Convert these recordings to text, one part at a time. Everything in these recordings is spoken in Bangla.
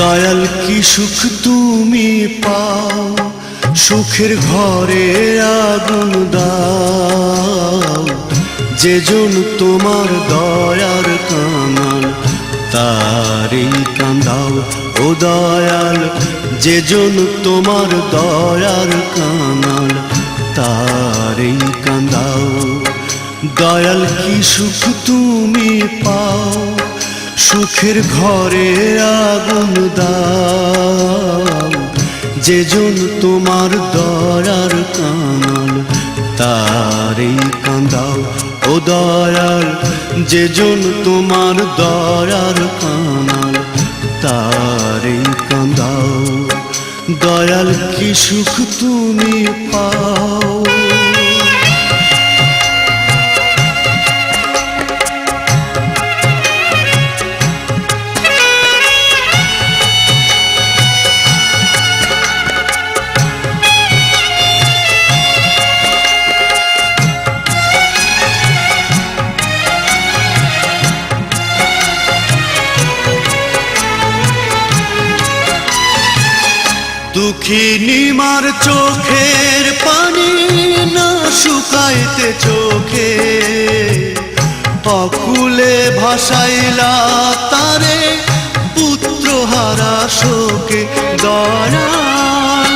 দয়াল কি সুখ তুমি পাও, সুখের ঘরে আগুন দাও। যেজন তোমার দয়ার কাঙাল তারই কান্দাও ও দয়াল। যেজন তোমার দয়ার কাঙাল তারই কান্দাও। দয়াল কি সুখ তুমি পাও, সুখের ঘরে আগুন দাও। যেজন তোমার দয়ার কাঙাল তারই কান্দাও ও দয়াল। যেজন তোমার দয়ার কাঙাল তারই কান্দাও। দয়াল কি সুখ তুমি পাও। দুঃখিনীমার চোখের পানি না শুকাইতে চোখে, অকুলে ভাসাইলা তারে পুত্র হারা শোকে। দয়াল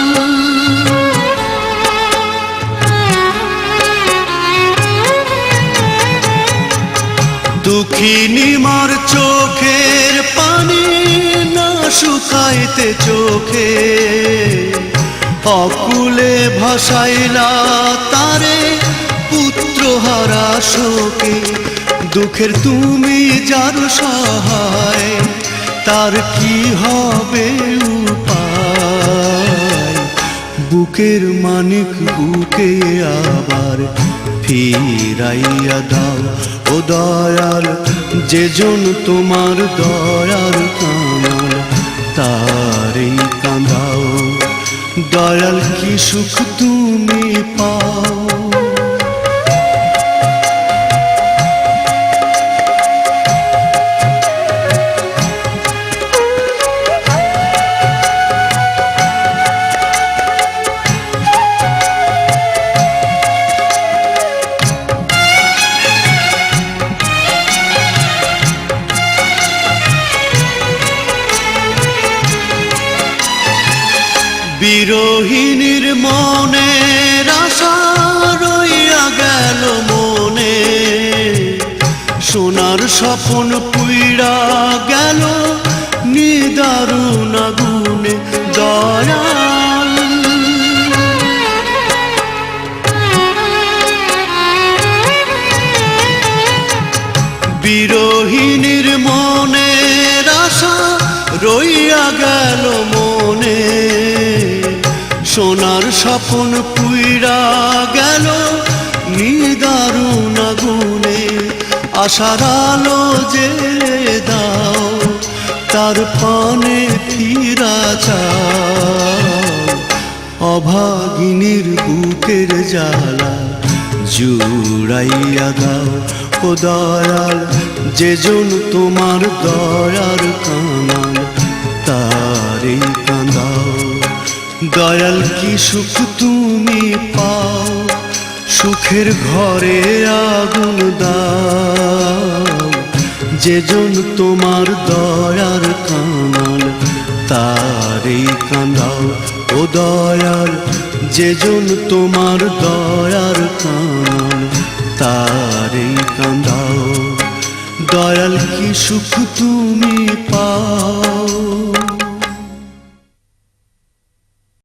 দুঃখিনীমার চোখের পানি না শুকাইতে চোখে, অকুলে ভাসাইলা তারে পুত্র হারা শোকে। দুঃখের তুমি যার সহায়, তার কি হবে উপায়। বুকের মানিক বুকে আবার ফিরাইয়া দাও ও দয়াল। যেজন তোমার দয়ার কাঙাল তারই কান্দাও। দয়াল কি সুখ তুমি পাও। বিরোহিনীর মনের আশা রইয়া গেল মনে, সোনার স্বপ্ন পুইড়া গেল নিদারুণ আগুনে। দয়াল বিরোহিনীর মনের আশা রইয়া গেল মনে, সোনার স্বপ্ন পুইড়া গেল নিদারুণ আগুনে। আশার আলো জেলে দাও, তার পানে ফিরা চাও। অভাগিনীর বুকের জ্বালা জুড়াইয়া দাও ও দয়াল। যেজন তোমার দয়ার কাঙাল তারই কান্দাও। দয়াল কি সুখ তুমি পাও, সুখের ঘরে আগুন দাও। যেজন তোমার দয়ার কাঙাল তারই কান্দাও ও দয়াল। যেজন তোমার দয়ার কাঙাল তারই কান্দাও। দয়াল কি সুখ